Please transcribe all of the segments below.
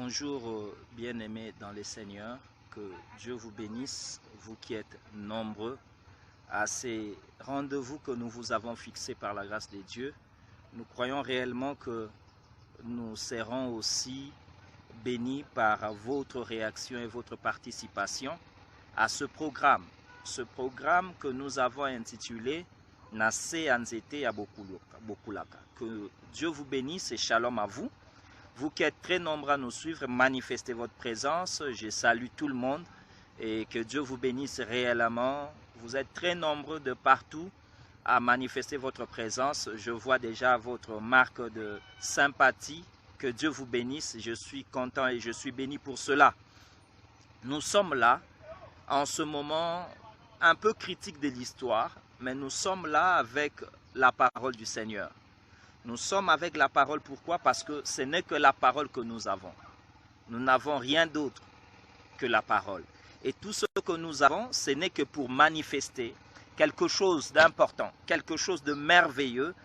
Bonjour bien-aimés dans les Seigneurs, que Dieu vous bénisse, vous qui êtes nombreux à ces rendez-vous que nous vous avons fixés par la grâce de Dieu. Nous croyons réellement que nous serons aussi bénis par votre réaction et votre participation à ce programme que nous avons intitulé Nase Anzete à Bokulaka. Que Dieu vous bénisse et shalom à vous. Vous qui êtes très nombreux à nous suivre, manifestez votre présence. Je salue tout le monde et que Dieu vous bénisse réellement. Vous êtes très nombreux de partout à manifester votre présence. Je vois déjà votre marque de sympathie. Que Dieu vous bénisse. Je suis content et je suis béni pour cela. Nous sommes là en ce moment un peu critique de l'histoire, mais nous sommes là avec la parole du Seigneur. Nous sommes avec la parole, pourquoi? Parce que ce n'est que la parole que nous avons. Nous n'avons rien d'autre que la parole. Et tout ce que nous avons, ce n'est que pour manifester quelque chose d'important, quelque chose de merveilleux,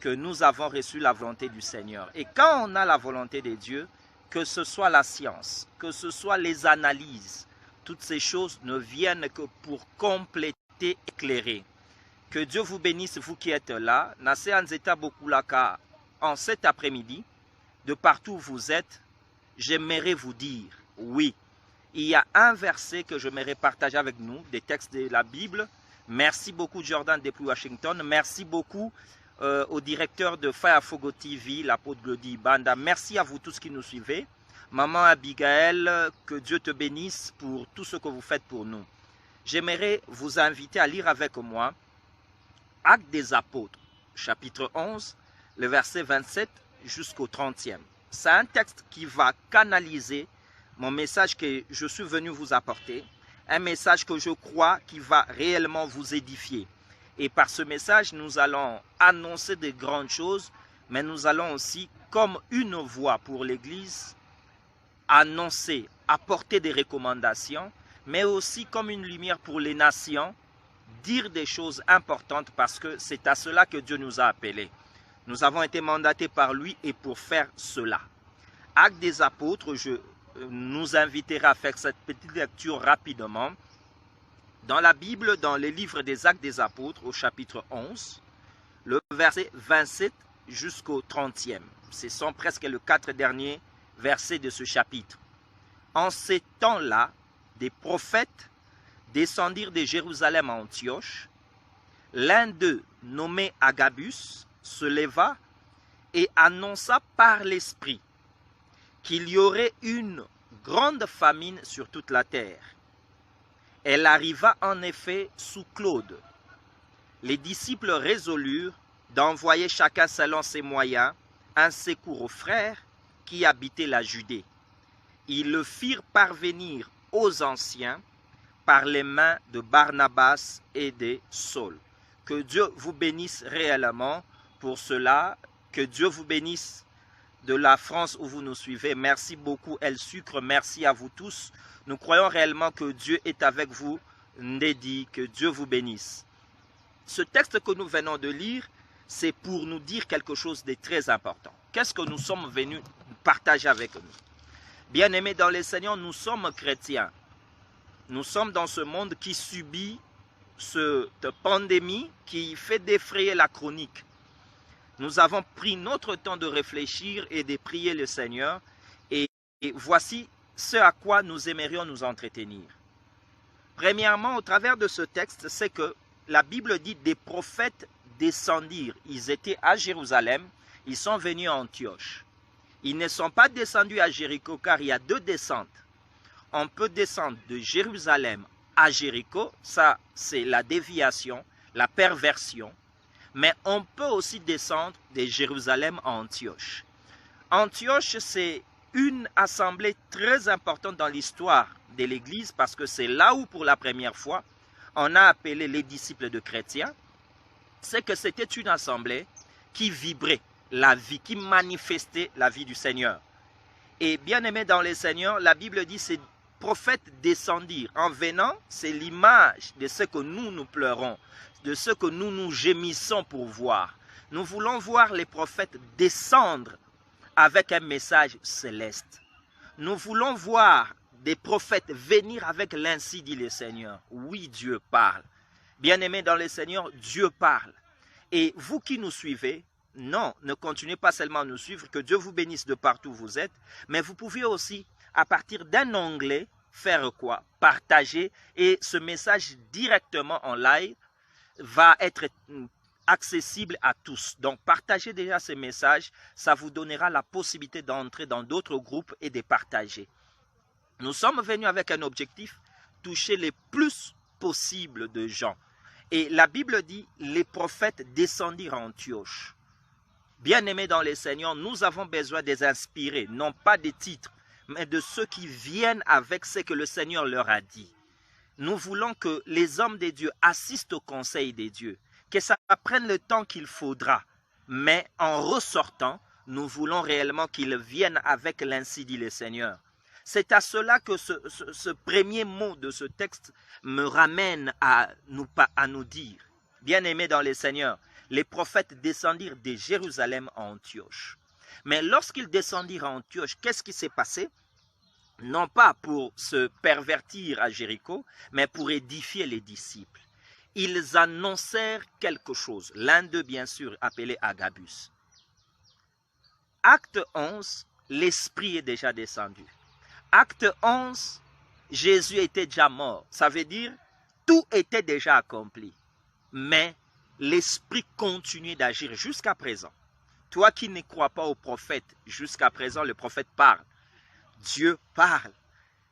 que nous avons reçu la volonté du Seigneur. Et quand on a la volonté de Dieu, que ce soit la science, que ce soit les analyses, toutes ces choses ne viennent que pour compléter, éclairer. Que Dieu vous bénisse, vous qui êtes là. Nase Anzete Bokulaka, en cet après-midi, de partout où vous êtes, j'aimerais vous dire, oui, il y a un verset que j'aimerais partager avec nous, des textes de la Bible. Merci beaucoup Jordan depuis Washington. Merci beaucoup au directeur de Firefogo TV, l'apôtre Glody Banda. Merci à vous tous qui nous suivez. Maman Abigail, que Dieu te bénisse pour tout ce que vous faites pour nous. J'aimerais vous inviter à lire avec moi Actes des Apôtres, chapitre 11, le verset 27 jusqu'au 30e. C'est un texte qui va canaliser mon message que je suis venu vous apporter, un message que je crois qui va réellement vous édifier. Et par ce message, nous allons annoncer de grandes choses, mais nous allons aussi, comme une voix pour l'Église, annoncer, apporter des recommandations, mais aussi comme une lumière pour les nations, dire des choses importantes parce que c'est à cela que Dieu nous a appelés. Nous avons été mandatés par lui et pour faire cela. Actes des Apôtres, je nous inviterai à faire cette petite lecture rapidement. Dans la Bible, dans les livres des Actes des Apôtres, au chapitre 11, le verset 27 jusqu'au 30e. Ce sont presque les 4 derniers versets de ce chapitre. En ces temps-là, des prophètes descendirent de Jérusalem à Antioche. L'un d'eux, nommé Agabus, se leva et annonça par l'Esprit qu'il y aurait une grande famine sur toute la terre. Elle arriva en effet sous Claude. Les disciples résolurent d'envoyer chacun selon ses moyens un secours aux frères qui habitaient la Judée. Ils le firent parvenir aux anciens par les mains de Barnabas et de Saul. Que Dieu vous bénisse réellement pour cela. Que Dieu vous bénisse de la France où vous nous suivez. Merci beaucoup El Sucre, merci à vous tous. Nous croyons réellement que Dieu est avec vous. Ndedi, que Dieu vous bénisse. Ce texte que nous venons de lire, c'est pour nous dire quelque chose de très important. Qu'est-ce que nous sommes venus partager avec nous? Bien-aimés dans les Seigneurs, nous sommes chrétiens. Nous sommes dans ce monde qui subit cette pandémie qui fait défrayer la chronique. Nous avons pris notre temps de réfléchir et de prier le Seigneur. Et voici ce à quoi nous aimerions nous entretenir. Premièrement, au travers de ce texte, c'est que la Bible dit des prophètes descendirent. Ils étaient à Jérusalem, ils sont venus à Antioche. Ils ne sont pas descendus à Jéricho car il y a deux descentes. On peut descendre de Jérusalem à Jéricho, ça c'est la déviation, la perversion. Mais on peut aussi descendre de Jérusalem à Antioche. Antioche, c'est une assemblée très importante dans l'histoire de l'Église parce que c'est là où pour la première fois on a appelé les disciples de chrétiens. C'est que c'était une assemblée qui vibrait la vie, qui manifestait la vie du Seigneur. Et bien aimé dans les Seigneurs, la Bible dit ces prophètes descendirent. En venant, c'est l'image de ce que nous pleurons, de ce que nous gémissons pour voir. Nous voulons voir les prophètes descendre avec un message céleste. Nous voulons voir des prophètes venir avec l'ainsi dit le Seigneur. Oui, Dieu parle. Bien-aimés dans le Seigneur, Dieu parle. Et vous qui nous suivez, non, ne continuez pas seulement à nous suivre, que Dieu vous bénisse de partout où vous êtes, mais vous pouvez aussi, à partir d'un onglet, faire quoi? Partager, et ce message directement en live va être accessible à tous. Donc, partagez déjà ce message, ça vous donnera la possibilité d'entrer dans d'autres groupes et de partager. Nous sommes venus avec un objectif, toucher le plus possible de gens. Et la Bible dit, les prophètes descendirent à Antioche. Bien-aimés dans le Seigneur, nous avons besoin des inspirés, non pas des titres, mais de ceux qui viennent avec ce que le Seigneur leur a dit. Nous voulons que les hommes de Dieu assistent au conseil des dieux, que ça prenne le temps qu'il faudra. Mais en ressortant, nous voulons réellement qu'ils viennent avec l'ainsi dit le Seigneur. C'est à cela que ce premier mot de ce texte me ramène à nous dire, bien-aimés dans le Seigneur, les prophètes descendirent de Jérusalem à Antioche. Mais lorsqu'ils descendirent à Antioche, qu'est-ce qui s'est passé? Non pas pour se pervertir à Jéricho, mais pour édifier les disciples. Ils annoncèrent quelque chose, l'un d'eux bien sûr appelé Agabus. Acte 11, l'Esprit est déjà descendu. Acte 11, Jésus était déjà mort. Ça veut dire, tout était déjà accompli. Mais l'Esprit continuait d'agir jusqu'à présent. Toi qui ne crois pas au prophète, jusqu'à présent, le prophète parle. Dieu parle.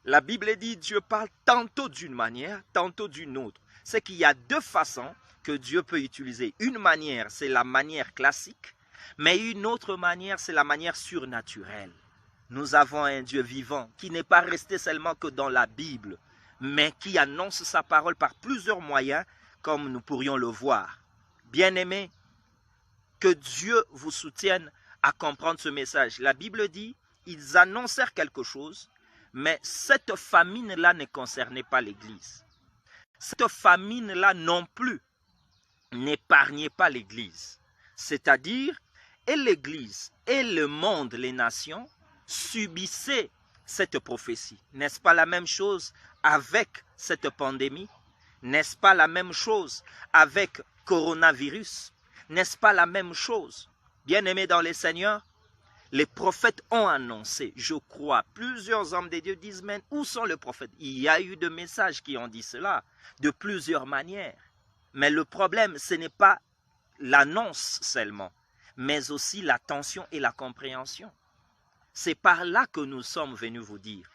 La Bible dit Dieu parle tantôt d'une manière, tantôt d'une autre. C'est qu'il y a deux façons que Dieu peut utiliser. Une manière, c'est la manière classique, mais une autre manière, c'est la manière surnaturelle. Nous avons un Dieu vivant qui n'est pas resté seulement que dans la Bible, mais qui annonce sa parole par plusieurs moyens, comme nous pourrions le voir. Bien-aimés, que Dieu vous soutienne à comprendre ce message. La Bible dit, ils annoncèrent quelque chose, mais cette famine-là ne concernait pas l'Église. Cette famine-là non plus n'épargnait pas l'Église. C'est-à-dire, et l'Église et le monde, les nations, subissaient cette prophétie. N'est-ce pas la même chose avec cette pandémie? N'est-ce pas la même chose avec coronavirus? N'est-ce pas la même chose? Bien-aimés dans le Seigneur, les prophètes ont annoncé, je crois, plusieurs hommes de Dieu disent, mais où sont les prophètes? Il y a eu des messages qui ont dit cela, de plusieurs manières. Mais le problème, ce n'est pas l'annonce seulement, mais aussi l'attention et la compréhension. C'est par là que nous sommes venus vous dire.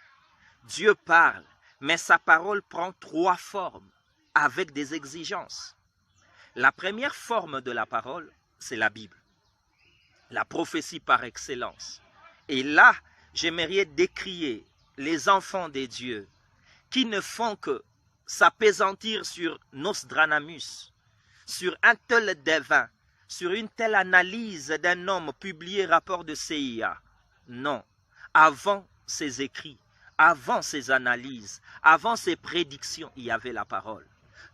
Dieu parle, mais sa parole prend trois formes, avec des exigences. La première forme de la parole, c'est la Bible. La prophétie par excellence. Et là, j'aimerais décrier les enfants des dieux qui ne font que s'appesantir sur Nostradamus, sur un tel devin, sur une telle analyse d'un homme publié rapport de CIA. Non, avant ces écrits, avant ces analyses, avant ces prédictions, il y avait la parole.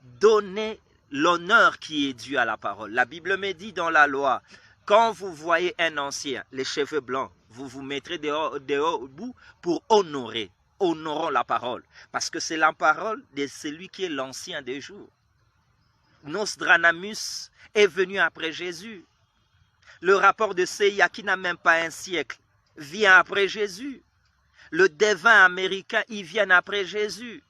Donnez l'honneur qui est dû à la parole. La Bible me dit dans la loi, quand vous voyez un ancien, les cheveux blancs, vous vous mettrez dehors bout pour honorer. Honorons la parole. Parce que c'est la parole de celui qui est l'ancien des jours. Nostradamus est venu après Jésus. Le rapport de CIA qui n'a même pas un siècle vient après Jésus. Le devin américain, il vient après Jésus.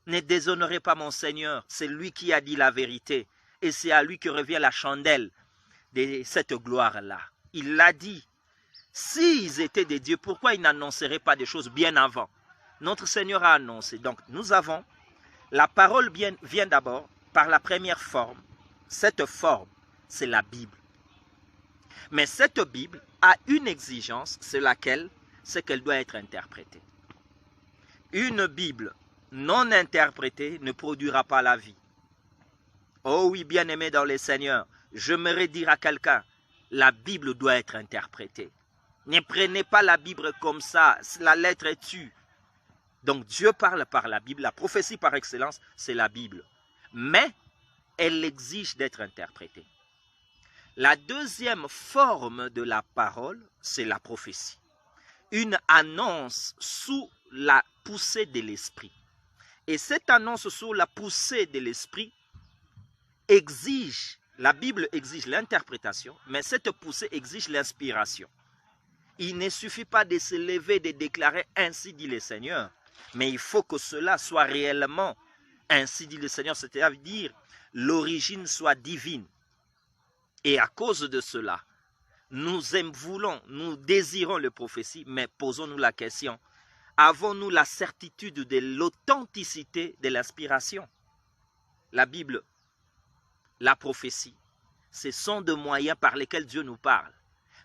Ne déshonorez pas mon Seigneur. C'est lui qui a dit la vérité. Et c'est à lui que revient la chandelle de cette gloire-là. Il l'a dit. S'ils étaient des dieux, pourquoi ils n'annonceraient pas des choses bien avant? Notre Seigneur a annoncé. Donc nous avons, la parole vient d'abord par la première forme. Cette forme, c'est la Bible. Mais cette Bible a une exigence, c'est laquelle? C'est qu'elle doit être interprétée. Une Bible non interprétée ne produira pas la vie. Oh oui, bien-aimé dans les Seigneurs, j'aimerais dire à quelqu'un, la Bible doit être interprétée. Ne prenez pas la Bible comme ça, la lettre est tue. Donc Dieu parle par la Bible, la prophétie par excellence, c'est la Bible. Mais elle exige d'être interprétée. La deuxième forme de la parole, c'est la prophétie. une annonce sous la poussée de l'esprit. Et cette annonce sous la poussée de l'esprit exige, la Bible exige l'interprétation, mais cette poussée exige l'inspiration. Il ne suffit pas de se lever et de déclarer « ainsi dit le Seigneur », mais il faut que cela soit réellement « ainsi dit le Seigneur », c'est-à-dire l'origine soit divine. Et à cause de cela, nous désirons les prophéties, mais posons-nous la question, avons-nous la certitude de l'authenticité de l'inspiration? La Bible, la prophétie, ce sont des moyens par lesquels Dieu nous parle.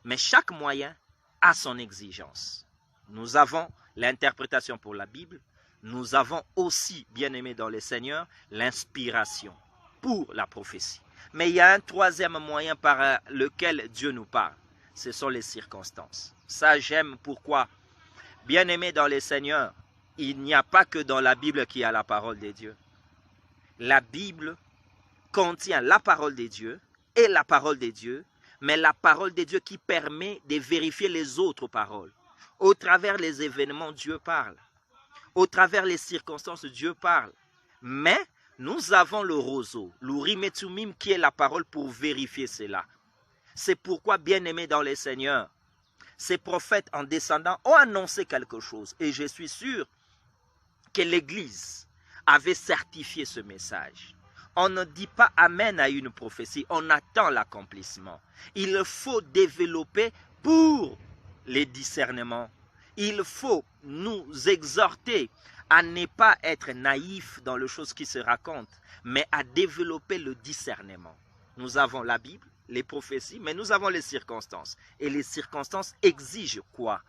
Mais chaque moyen a son exigence. Nous avons l'interprétation pour la Bible, nous avons aussi, bien-aimés dans le Seigneur, l'inspiration pour la prophétie. Mais il y a un troisième moyen par lequel Dieu nous parle. Ce sont les circonstances. Ça, j'aime pourquoi. Bien-aimés dans le Seigneur, il n'y a pas que dans la Bible qu'il y a la parole de Dieu. La Bible contient la parole de Dieu et la parole de Dieu, mais la parole de Dieu qui permet de vérifier les autres paroles. Au travers des événements, Dieu parle. Au travers des circonstances, Dieu parle. Mais nous avons le roseau, l'Urim et Thummim, qui est la parole pour vérifier cela. C'est pourquoi, bien-aimés dans le Seigneur, ces prophètes en descendant ont annoncé quelque chose. Et je suis sûr que l'Église avait certifié ce message. On ne dit pas amen à une prophétie, on attend l'accomplissement. Il faut développer pour les discernements. Il faut nous exhorter à ne pas être naïfs dans les choses qui se racontent, mais à développer le discernement. Nous avons la Bible, les prophéties, mais nous avons les circonstances. Et les circonstances exigent quoi?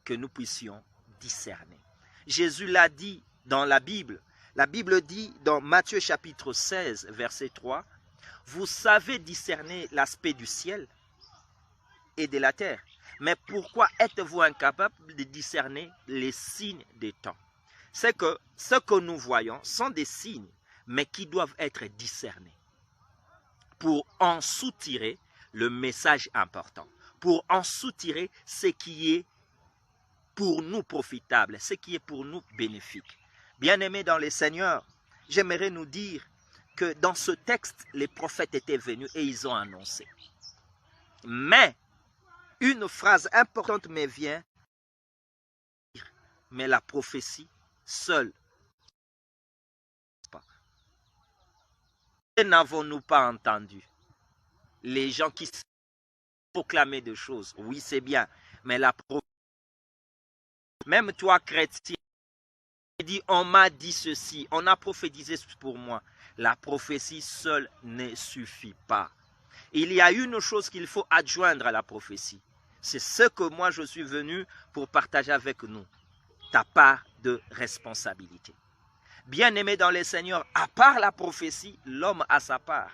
Que nous puissions discerner. Jésus l'a dit dans la Bible. La Bible dit dans Matthieu chapitre 16, verset 3, « Vous savez discerner l'aspect du ciel et de la terre, mais pourquoi êtes-vous incapable de discerner les signes des temps ?» C'est que ce que nous voyons sont des signes, mais qui doivent être discernés pour en soutirer le message important, pour en soutirer ce qui est pour nous profitable, ce qui est pour nous bénéfique. Bien-aimés dans le Seigneur, j'aimerais nous dire que dans ce texte, les prophètes étaient venus et ils ont annoncé. Mais, une phrase importante me vient, mais la prophétie seule. N'avons-nous pas entendu les gens qui proclamaient des choses? Oui, c'est bien, mais la prophétie, même toi chrétien, dit on m'a dit ceci, on a prophétisé pour moi. La prophétie seule ne suffit pas. Il y a une chose qu'il faut adjoindre à la prophétie. C'est ce que moi je suis venu pour partager avec nous. Ta part de responsabilité. Bien-aimé dans le Seigneur, à part la prophétie, l'homme a sa part.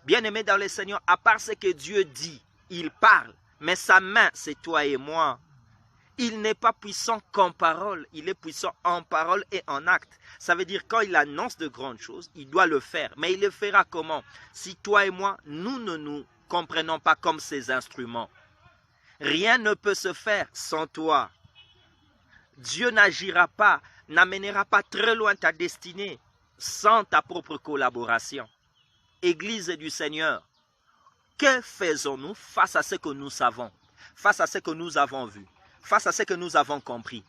Bien-aimé dans le Seigneur, à part ce que Dieu dit, il parle, mais sa main, c'est toi et moi. Il n'est pas puissant qu'en parole, il est puissant en parole et en acte. Ça veut dire quand il annonce de grandes choses, il doit le faire. Mais il le fera comment? Si toi et moi, nous ne nous comprenons pas comme ses instruments. Rien ne peut se faire sans toi. Dieu n'agira pas, n'amènera pas très loin ta destinée sans ta propre collaboration. Église du Seigneur, que faisons-nous face à ce que nous savons, face à ce que nous avons vu, face à ce que nous avons compris?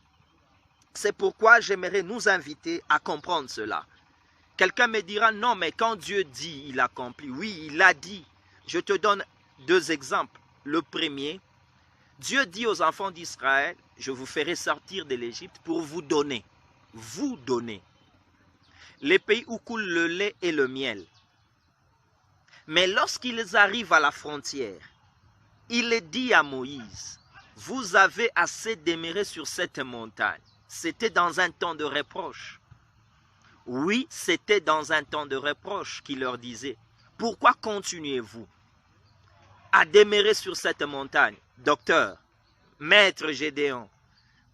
C'est pourquoi j'aimerais nous inviter à comprendre cela. Quelqu'un me dira, non, mais quand Dieu dit, il accomplit. Oui, il a dit. Je te donne deux exemples. Le premier, Dieu dit aux enfants d'Israël, je vous ferai sortir de l'Égypte pour vous donner, les pays où coule le lait et le miel. Mais lorsqu'ils arrivent à la frontière, il dit à Moïse, vous avez assez demeurer sur cette montagne. C'était dans un temps de reproche. Oui, c'était dans un temps de reproche qu'il leur disait, pourquoi continuez-vous à demeurer sur cette montagne? Docteur, Maître Gédéon,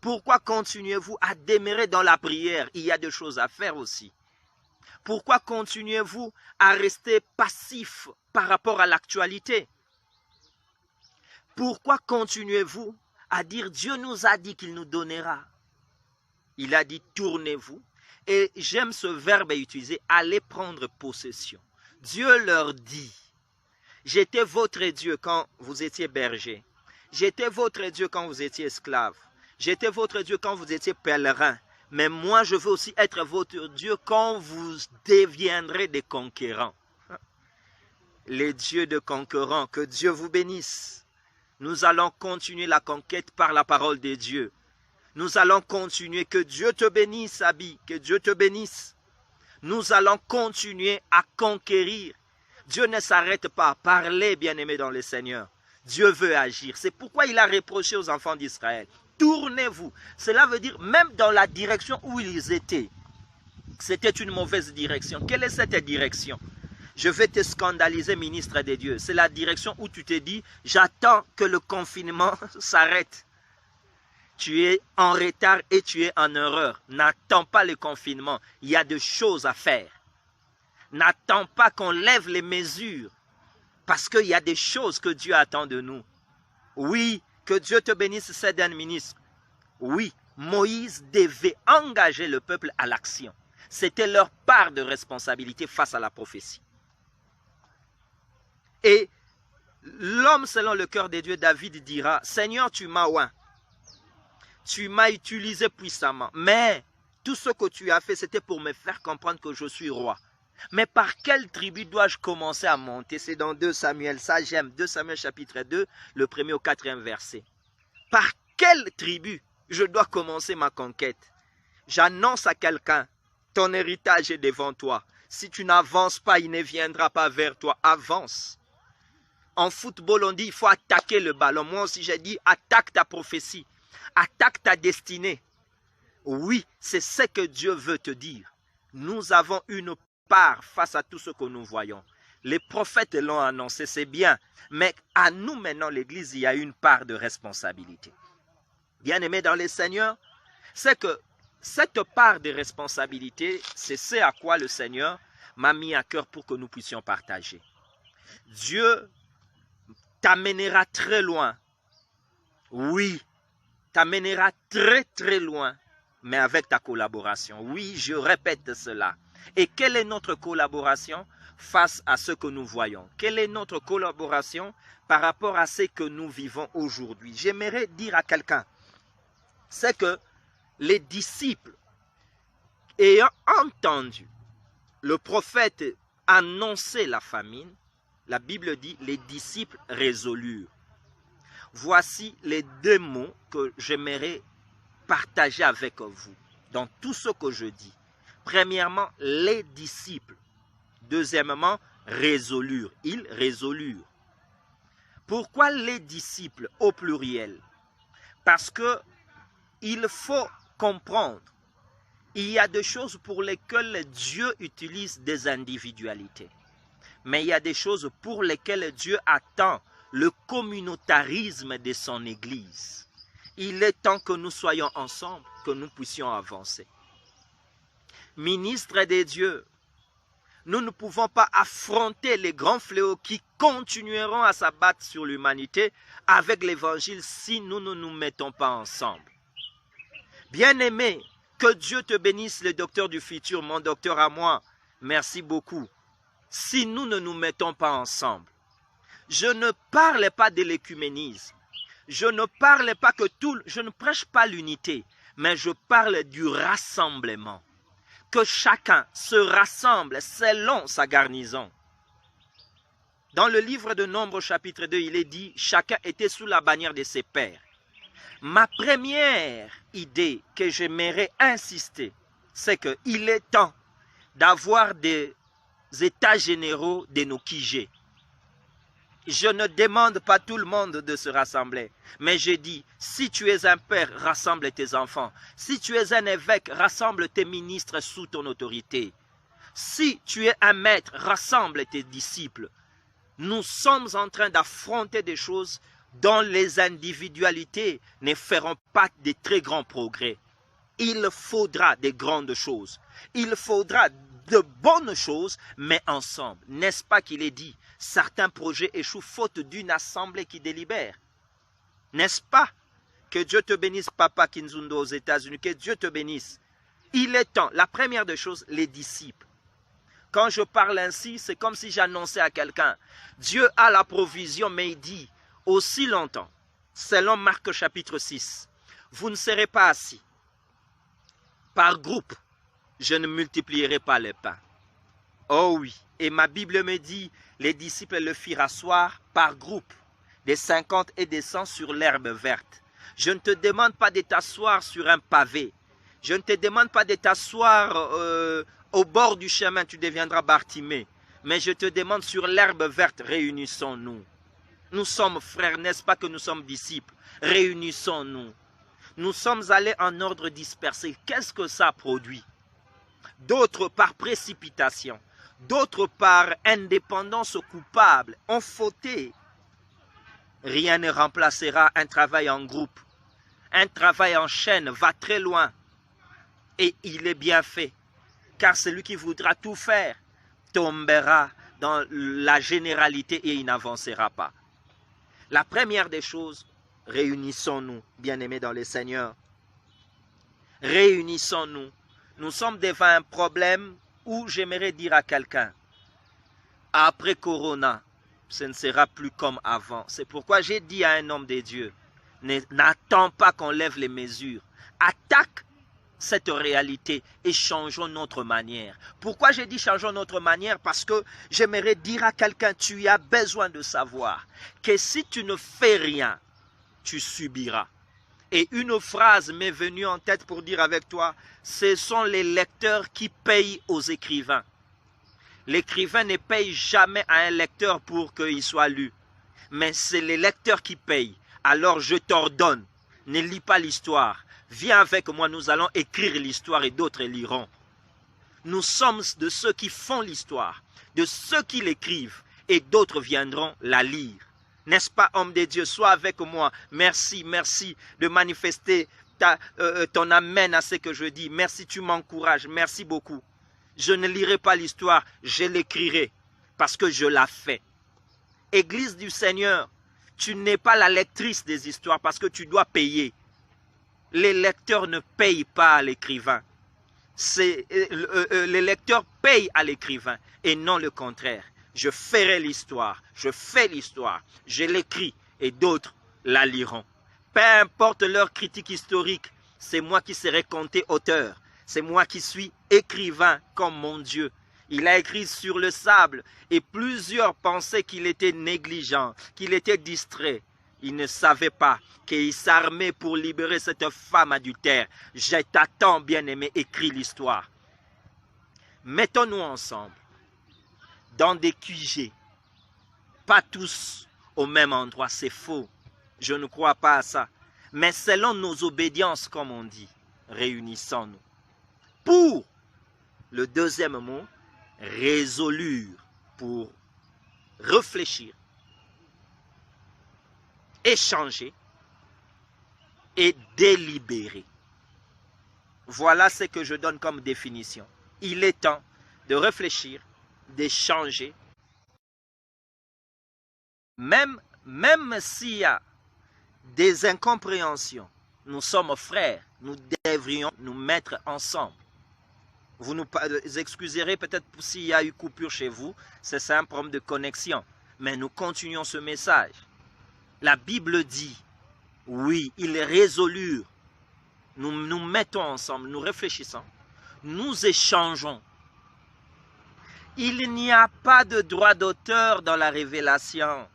pourquoi continuez-vous à demeurer dans la prière? Il y a des choses à faire aussi. Pourquoi continuez-vous à rester passif par rapport à l'actualité? Pourquoi continuez-vous à dire Dieu nous a dit qu'il nous donnera. Il a dit tournez-vous. Et j'aime ce verbe utilisé, allez prendre possession. Dieu leur dit, j'étais votre Dieu quand vous étiez berger. J'étais votre Dieu quand vous étiez esclave. J'étais votre Dieu quand vous étiez pèlerin. Mais moi, je veux aussi être votre Dieu quand vous deviendrez des conquérants. Les dieux de conquérants, que Dieu vous bénisse. Nous allons continuer la conquête par la parole de Dieu. Nous allons continuer. Que Dieu te bénisse, Abi. Que Dieu te bénisse. Nous allons continuer à conquérir. Dieu ne s'arrête pas. Parlez, bien-aimés dans le Seigneur. Dieu veut agir. C'est pourquoi il a reproché aux enfants d'Israël. Tournez-vous. Cela veut dire, même dans la direction où ils étaient, c'était une mauvaise direction. Quelle est cette direction? Je vais te scandaliser, ministre des dieux. C'est la direction où tu te dis, j'attends que le confinement s'arrête. Tu es en retard et tu es en erreur. N'attends pas le confinement. Il y a des choses à faire. N'attends pas qu'on lève les mesures. Parce qu'il y a des choses que Dieu attend de nous. Oui, que Dieu te bénisse, c'est un ministre. Oui, Moïse devait engager le peuple à l'action. C'était leur part de responsabilité face à la prophétie. Et l'homme selon le cœur de Dieu, David dira, Seigneur, tu m'as oint. Tu m'as utilisé puissamment. Mais tout ce que tu as fait, c'était pour me faire comprendre que je suis roi. Mais par quelle tribu dois-je commencer à monter? C'est dans 2 Samuel, ça j'aime. 2 Samuel chapitre 2, le 1er au 4e verset. Par quelle tribu je dois commencer ma conquête? J'annonce à quelqu'un, ton héritage est devant toi. Si tu n'avances pas, il ne viendra pas vers toi. Avance. En football, on dit il faut attaquer le ballon. Moi aussi, j'ai dit attaque ta prophétie. Attaque ta destinée. Oui, c'est ce que Dieu veut te dire. Nous avons une part face à tout ce que nous voyons. Les prophètes l'ont annoncé, c'est bien. Mais à nous maintenant, l'Église, il y a une part de responsabilité. Bien-aimés dans le Seigneur, c'est que cette part de responsabilité, c'est ce à quoi le Seigneur m'a mis à cœur pour que nous puissions partager. Dieu t'amènera très loin. Oui, t'amènera très très loin, mais avec ta collaboration. Oui, je répète cela. Et quelle est notre collaboration face à ce que nous voyons? Quelle est notre collaboration par rapport à ce que nous vivons aujourd'hui? J'aimerais dire à quelqu'un, c'est que les disciples, ayant entendu le prophète annoncer la famine, la Bible dit, les disciples résolurent. Voici les 2 mots que j'aimerais partager avec vous dans tout ce que je dis. Premièrement, les disciples. Deuxièmement, résolurent. Ils résolurent. Pourquoi les disciples au pluriel? Parce que il faut comprendre, il y a des choses pour lesquelles Dieu utilise des individualités. Mais il y a des choses pour lesquelles Dieu attend le communautarisme de son Église. Il est temps que nous soyons ensemble, que nous puissions avancer. Ministres des dieux, nous ne pouvons pas affronter les grands fléaux qui continueront à s'abattre sur l'humanité avec l'évangile si nous ne nous mettons pas ensemble. Bien-aimé, que Dieu te bénisse, le docteur du futur, mon docteur à moi. Merci beaucoup. Si nous ne nous mettons pas ensemble, je ne parle pas de l'écuménisme. Je ne parle pas je ne prêche pas l'unité, mais je parle du rassemblement. Que chacun se rassemble selon sa garnison. Dans le livre de Nombres chapitre 2, il est dit, chacun était sous la bannière de ses pères. Ma première idée que j'aimerais insister, c'est qu'il est temps d'avoir des états généraux de nos QG. Je ne demande pas tout le monde de se rassembler, mais je dis, si tu es un père, rassemble tes enfants. Si tu es un évêque, rassemble tes ministres sous ton autorité. Si tu es un maître, rassemble tes disciples. Nous sommes en train d'affronter des choses dont les individualités ne feront pas de très grands progrès. Il faudra de grandes choses. Il faudra de bonnes choses, mais ensemble. N'est-ce pas qu'il est dit? Certains projets échouent faute d'une assemblée qui délibère. N'est-ce pas? Que Dieu te bénisse, Papa Kinzundo aux États-Unis. Que Dieu te bénisse. Il est temps. La première des choses, les disciples. Quand je parle ainsi, c'est comme si j'annonçais à quelqu'un. Dieu a la provision, mais il dit, aussi longtemps, selon Marc chapitre 6, vous ne serez pas assis. Par groupe, je ne multiplierai pas les pains. Oh oui, et ma Bible me dit, les disciples le firent asseoir par groupe, des 50 et des 100 sur l'herbe verte. Je ne te demande pas de t'asseoir sur un pavé. Je ne te demande pas de t'asseoir au bord du chemin, tu deviendras Bartimée. Mais je te demande sur l'herbe verte, réunissons-nous. Nous sommes frères, n'est-ce pas que nous sommes disciples? Réunissons-nous. Nous sommes allés en ordre dispersé. Qu'est-ce que ça produit? D'autres par précipitation, d'autres par indépendance coupable, ont fauté. Rien ne remplacera un travail en groupe. Un travail en chaîne va très loin. Et il est bien fait. Car celui qui voudra tout faire tombera dans la généralité et il n'avancera pas. La première des choses, réunissons-nous, bien-aimés dans le Seigneur. Réunissons-nous. Nous sommes devant un problème où j'aimerais dire à quelqu'un, après Corona, ce ne sera plus comme avant. C'est pourquoi j'ai dit à un homme de Dieu, n'attends pas qu'on lève les mesures. Attaque cette réalité et changeons notre manière. Pourquoi j'ai dit changeons notre manière? Parce que j'aimerais dire à quelqu'un, tu as besoin de savoir que si tu ne fais rien, tu subiras. Et une phrase m'est venue en tête pour dire avec toi, ce sont les lecteurs qui payent aux écrivains. L'écrivain ne paye jamais à un lecteur pour qu'il soit lu. Mais c'est les lecteurs qui payent. Alors je t'ordonne, ne lis pas l'histoire. Viens avec moi, nous allons écrire l'histoire et d'autres liront. Nous sommes de ceux qui font l'histoire, de ceux qui l'écrivent et d'autres viendront la lire. N'est-ce pas, homme de Dieu? Sois avec moi. Merci, merci de manifester ton amen à ce que je dis. Merci, tu m'encourages. Merci beaucoup. Je ne lirai pas l'histoire, je l'écrirai parce que je la fais. Église du Seigneur, tu n'es pas la lectrice des histoires parce que tu dois payer. Les lecteurs ne payent pas à l'écrivain. Les lecteurs payent à l'écrivain et non le contraire. Je ferai l'histoire, je fais l'histoire, je l'écris et d'autres la liront. Peu importe leur critique historique, c'est moi qui serai compté auteur. C'est moi qui suis écrivain comme mon Dieu. Il a écrit sur le sable et plusieurs pensaient qu'il était négligent, qu'il était distrait. Il ne savait pas qu'il s'armait pour libérer cette femme adultère. Je t'attends, bien-aimé, écris l'histoire. Mettons-nous ensemble dans des QG. Pas tous au même endroit, c'est faux. Je ne crois pas à ça. Mais selon nos obédiences, comme on dit, réunissons-nous. Pour le deuxième mot, résolure, pour réfléchir, échanger et délibérer. Voilà ce que je donne comme définition. Il est temps de réfléchir, d'échanger. Même s'il y a des incompréhensions, nous sommes frères, nous devrions nous mettre ensemble. Vous nous excuserez peut-être s'il y a eu coupure chez vous, c'est un problème de connexion. Mais nous continuons ce message. La Bible dit, oui, il est résolu. Nous nous mettons ensemble, nous réfléchissons, nous échangeons. Il n'y a pas de droit d'auteur dans la révélation.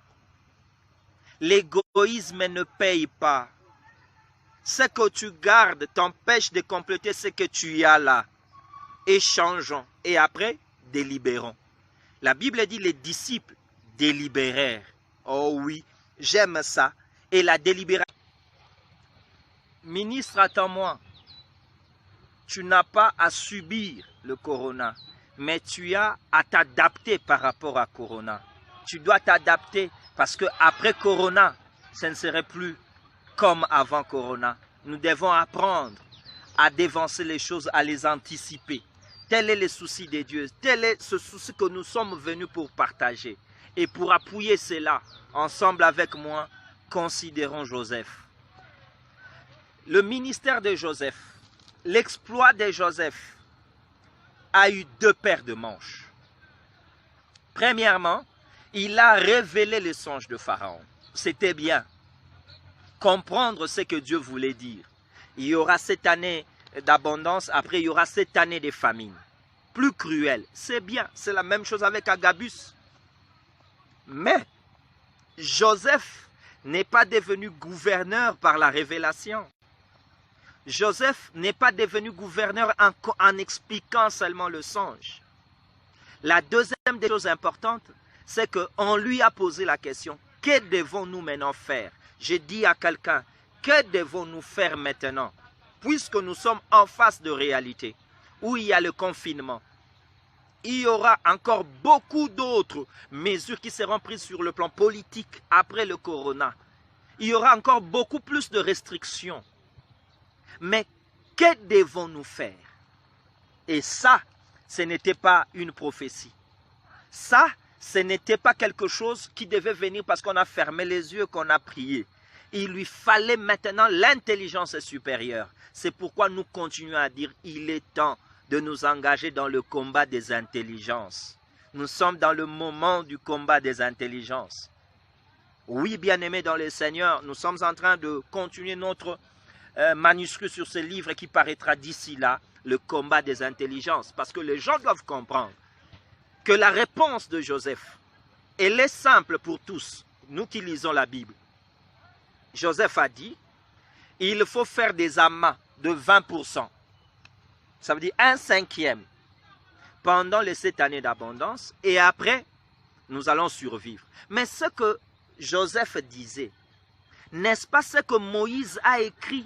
L'égoïsme ne paye pas. Ce que tu gardes t'empêche de compléter ce que tu as là. Échangeons et après, délibérons. La Bible dit les disciples délibérèrent. Oh oui, j'aime ça. Et la délibération. Ministre, attends-moi. Tu n'as pas à subir le corona, mais tu as à t'adapter par rapport à corona. Tu dois t'adapter parce que après corona, ce ne serait plus comme avant corona. Nous devons apprendre à dévancer les choses, à les anticiper. Tel est le souci de Dieu. Tel est ce souci que nous sommes venus pour partager. Et pour appuyer cela, ensemble avec moi, considérons Joseph. le ministère de Joseph, l'exploit de Joseph a eu deux paires de manches. Premièrement, il a révélé les songes de Pharaon. C'était bien. Comprendre ce que Dieu voulait dire. Il y aura cette année d'abondance, après il y aura cette année de famine. Plus cruelle, c'est bien. C'est la même chose avec Agabus. Mais Joseph n'est pas devenu gouverneur par la révélation. Joseph n'est pas devenu gouverneur en expliquant seulement le songe. La deuxième des choses importantes, c'est qu'on lui a posé la question, que devons-nous maintenant faire? J'ai dit à quelqu'un, que devons-nous faire maintenant? Puisque nous sommes en face de réalité, où il y a le confinement. Il y aura encore beaucoup d'autres mesures qui seront prises sur le plan politique après le corona. Il y aura encore beaucoup plus de restrictions. Mais que devons-nous faire? Et ça, ce n'était pas une prophétie. Ça, ce n'était pas quelque chose qui devait venir parce qu'on a fermé les yeux, qu'on a prié. Il lui fallait maintenant l'intelligence supérieure. C'est pourquoi nous continuons à dire il est temps de nous engager dans le combat des intelligences. Nous sommes dans le moment du combat des intelligences. Oui, bien-aimés dans le Seigneur, nous sommes en train de continuer notre manuscrit sur ce livre qui paraîtra d'ici là, le combat des intelligences. Parce que les gens doivent comprendre que la réponse de Joseph, elle est simple pour tous, nous qui lisons la Bible. Joseph a dit, il faut faire des amas de 20%. Ça veut dire 1/5 pendant les 7 années d'abondance. Et après, nous allons survivre. Mais ce que Joseph disait, n'est-ce pas ce que Moïse a écrit?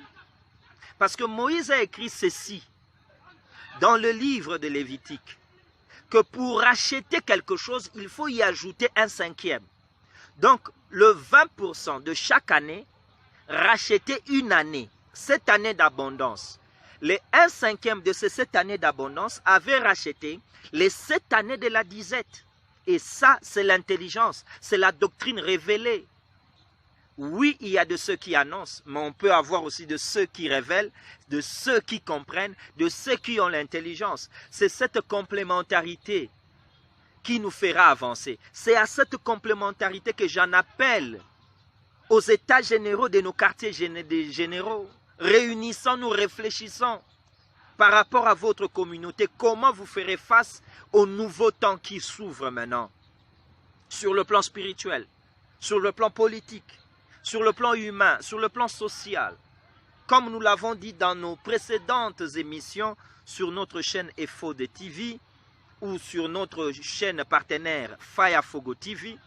Parce que Moïse a écrit ceci dans le livre de Lévitique, que pour acheter quelque chose, il faut y ajouter 1/5. Donc, le 20% de chaque année, racheter une année, cette année d'abondance. Les 1/5 de ces 7 années d'abondance avaient racheté les 7 années de la disette. Et ça, c'est l'intelligence, c'est la doctrine révélée. Oui, il y a de ceux qui annoncent, mais on peut avoir aussi de ceux qui révèlent, de ceux qui comprennent, de ceux qui ont l'intelligence. C'est cette complémentarité qui nous fera avancer. C'est à cette complémentarité que j'en appelle aux états généraux de nos quartiers généraux. Réunissons-nous, réfléchissons par rapport à votre communauté. Comment vous ferez face au nouveau temps qui s'ouvre maintenant? Sur le plan spirituel, sur le plan politique, sur le plan humain, sur le plan social. Comme nous l'avons dit dans nos précédentes émissions sur notre chaîne FOD TV ou sur notre chaîne partenaire Fayafogo TV,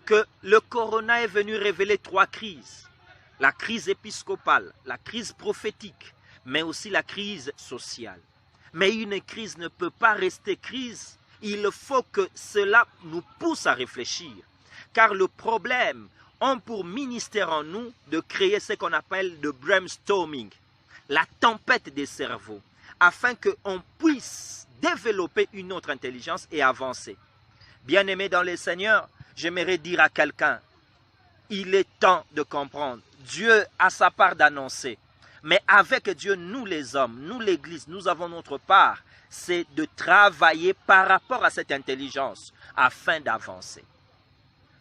que le corona est venu révéler 3 crises. La crise épiscopale, la crise prophétique, mais aussi la crise sociale. Mais une crise ne peut pas rester crise. Il faut que cela nous pousse à réfléchir. Car le problème a pour ministère en nous de créer ce qu'on appelle le brainstorming, la tempête des cerveaux, afin qu'on puisse développer une autre intelligence et avancer. Bien-aimés dans le Seigneur, j'aimerais dire à quelqu'un, il est temps de comprendre. Dieu a sa part d'annoncer. Mais avec Dieu, nous les hommes, nous l'Église, nous avons notre part. C'est de travailler par rapport à cette intelligence afin d'avancer.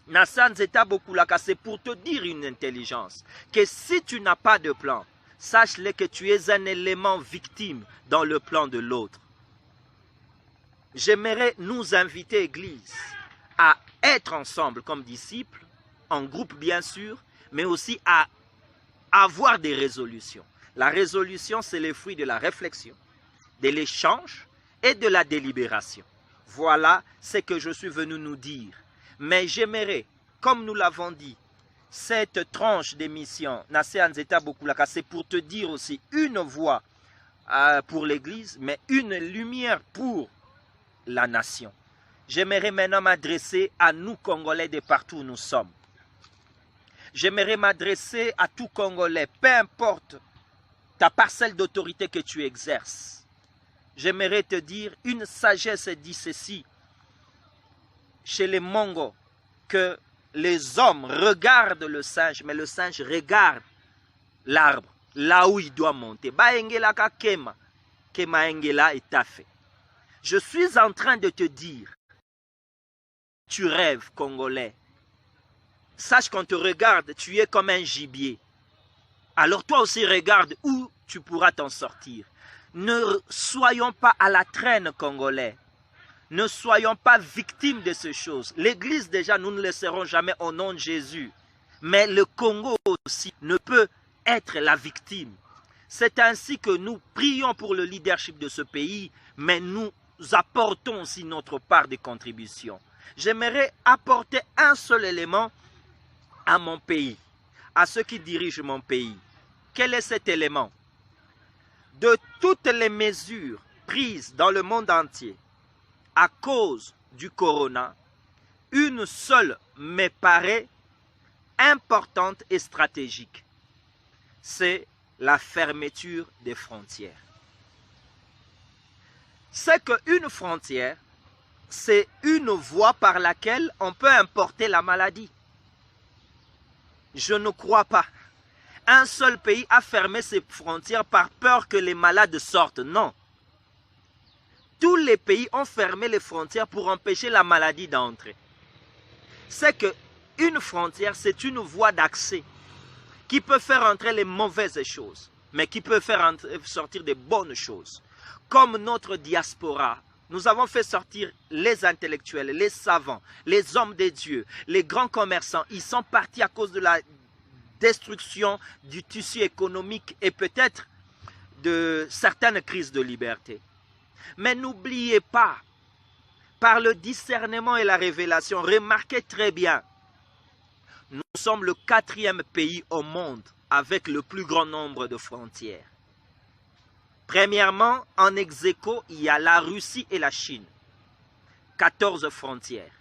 Nassan Zeta Bokulaka, c'est pour te dire une intelligence. Que si tu n'as pas de plan, sache-le que tu es un élément victime dans le plan de l'autre. J'aimerais nous inviter, Église, à être ensemble comme disciples, en groupe bien sûr, mais aussi à avoir des résolutions. La résolution, c'est le fruit de la réflexion, de l'échange et de la délibération. Voilà ce que je suis venu nous dire. Mais j'aimerais, comme nous l'avons dit, cette tranche d'émission, Nasséan Zeta Bokulaka, c'est pour te dire aussi une voix pour l'Église, mais une lumière pour la nation. J'aimerais maintenant m'adresser à nous Congolais de partout où nous sommes. J'aimerais m'adresser à tout Congolais, peu importe ta parcelle d'autorité que tu exerces. J'aimerais te dire, une sagesse dit ceci, chez les Mongos, que les hommes regardent le singe, mais le singe regarde l'arbre. là où il doit monter. Baengelaka kema, kema engela est fait. Je suis en train de te dire, tu rêves, Congolais. Sache qu'on te regarde, tu es comme un gibier. Alors toi aussi regarde où tu pourras t'en sortir. Ne soyons pas à la traîne, Congolais. Ne soyons pas victimes de ces choses. L'Église déjà, nous ne le serons jamais au nom de Jésus. Mais le Congo aussi ne peut être la victime. C'est ainsi que nous prions pour le leadership de ce pays, mais nous apportons aussi notre part de contribution. J'aimerais apporter un seul élément à mon pays, à ceux qui dirigent mon pays. Quel est cet élément? De toutes les mesures prises dans le monde entier à cause du corona, une seule me paraît importante et stratégique. C'est la fermeture des frontières. C'est qu'une frontière, c'est une voie par laquelle on peut importer la maladie. Je ne crois pas. Un seul pays a fermé ses frontières par peur que les malades sortent. Non. Tous les pays ont fermé les frontières pour empêcher la maladie d'entrer. C'est qu'une frontière, c'est une voie d'accès qui peut faire entrer les mauvaises choses, mais qui peut faire sortir des bonnes choses. Comme notre diaspora, nous avons fait sortir les intellectuels, les savants, les hommes de Dieu, les grands commerçants. Ils sont partis à cause de la destruction du tissu économique et peut-être de certaines crises de liberté. Mais n'oubliez pas, par le discernement et la révélation, remarquez très bien, nous sommes le 4e pays au monde avec le plus grand nombre de frontières. Premièrement, en ex-aequo, il y a la Russie et la Chine. 14 frontières.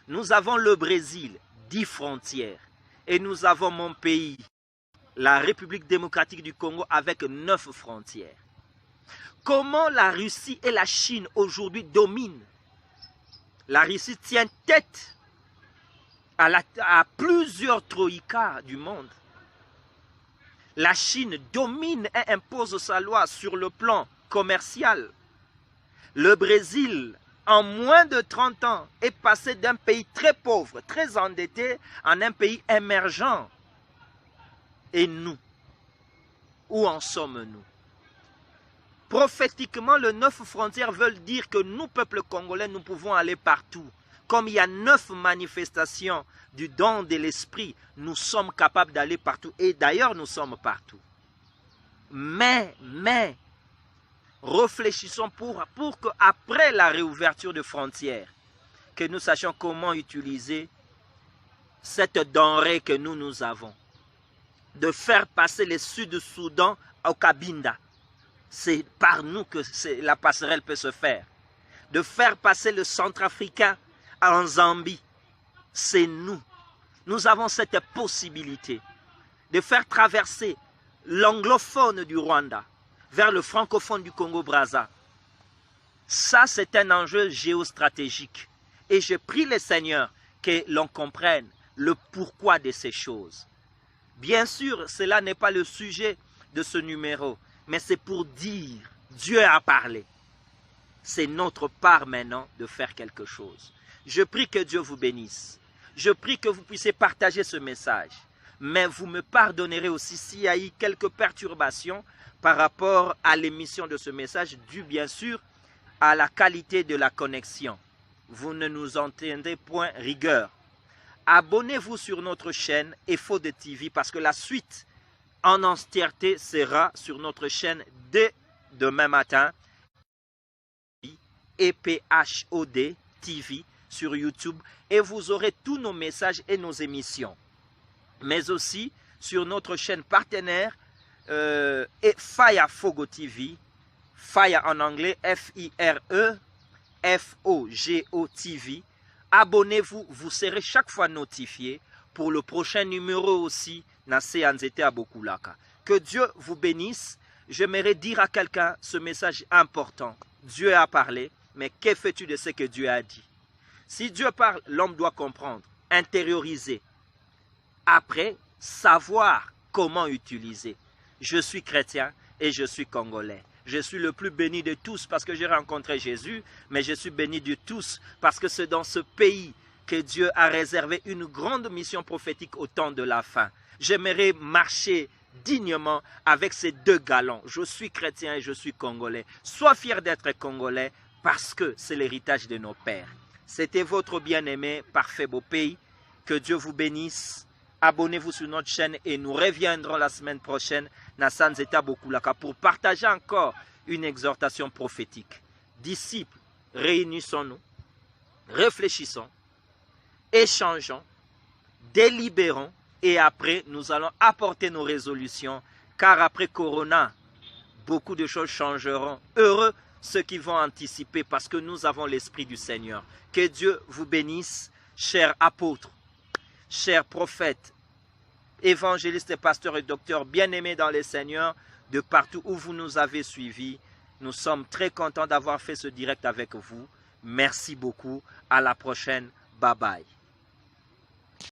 Nous avons le Brésil, 10 frontières. Et nous avons mon pays, la République démocratique du Congo, avec 9 frontières. Comment la Russie et la Chine aujourd'hui dominent? La Russie tient tête à plusieurs troïkas du monde. La Chine domine et impose sa loi sur le plan commercial. Le Brésil, en moins de 30 ans, est passé d'un pays très pauvre, très endetté, en un pays émergent. Et nous, où en sommes-nous? Prophétiquement, les 9 frontières veulent dire que nous, peuple congolais, nous pouvons aller partout. Comme il y a 9 manifestations du don de l'esprit, nous sommes capables d'aller partout. Et d'ailleurs, nous sommes partout. Mais, réfléchissons pour qu'après la réouverture des frontières, que nous sachions comment utiliser cette denrée que nous avons. De faire passer le Sud-Soudan au Cabinda. C'est par nous que la passerelle peut se faire. De faire passer le Centrafricain en Zambie, c'est nous. Nous avons cette possibilité de faire traverser l'anglophone du Rwanda vers le francophone du Congo-Brazza. Ça, c'est un enjeu géostratégique. Et je prie le Seigneur que l'on comprenne le pourquoi de ces choses. Bien sûr, cela n'est pas le sujet de ce numéro, mais c'est pour dire, Dieu a parlé. C'est notre part maintenant de faire quelque chose. Je prie que Dieu vous bénisse. Je prie que vous puissiez partager ce message. Mais vous me pardonnerez aussi s'il y a eu quelques perturbations par rapport à l'émission de ce message, dû bien sûr à la qualité de la connexion. Vous ne nous entendez point rigueur. Abonnez-vous sur notre chaîne EFODE TV parce que la suite en entièreté sera sur notre chaîne dès demain matin. EPHOD TV sur YouTube et vous aurez tous nos messages et nos émissions. Mais aussi sur notre chaîne partenaire et Fire Fogo TV, Fire en anglais, F-I-R-E, F-O-G-O TV. Abonnez-vous, vous serez chaque fois notifié pour le prochain numéro aussi. Que Dieu vous bénisse. J'aimerais dire à quelqu'un ce message important. Dieu a parlé, mais que fais-tu de ce que Dieu a dit? Si Dieu parle, l'homme doit comprendre, intérioriser. Après, savoir comment utiliser. je suis chrétien et je suis congolais. Je suis le plus béni de tous parce que j'ai rencontré Jésus, mais je suis béni de tous parce que c'est dans ce pays que Dieu a réservé une grande mission prophétique au temps de la fin. J'aimerais marcher dignement avec ces deux galons. Je suis chrétien et je suis congolais. Sois fier d'être congolais parce que c'est l'héritage de nos pères. C'était votre bien-aimé, Parfait Beau Pays. Que Dieu vous bénisse. Abonnez-vous sur notre chaîne et nous reviendrons la semaine prochaine Nassan Zeta Bokulaka pour partager encore une exhortation prophétique. Disciples, réunissons-nous, réfléchissons, échangeons, délibérons et après nous allons apporter nos résolutions car après Corona, beaucoup de choses changeront. Heureux ceux qui vont anticiper parce que nous avons l'Esprit du Seigneur. Que Dieu vous bénisse, chers apôtres, chers prophètes, évangélistes, pasteurs et docteurs bien-aimés dans les Seigneurs, de partout où vous nous avez suivis. Nous sommes très contents d'avoir fait ce direct avec vous. Merci beaucoup. À la prochaine. Bye bye.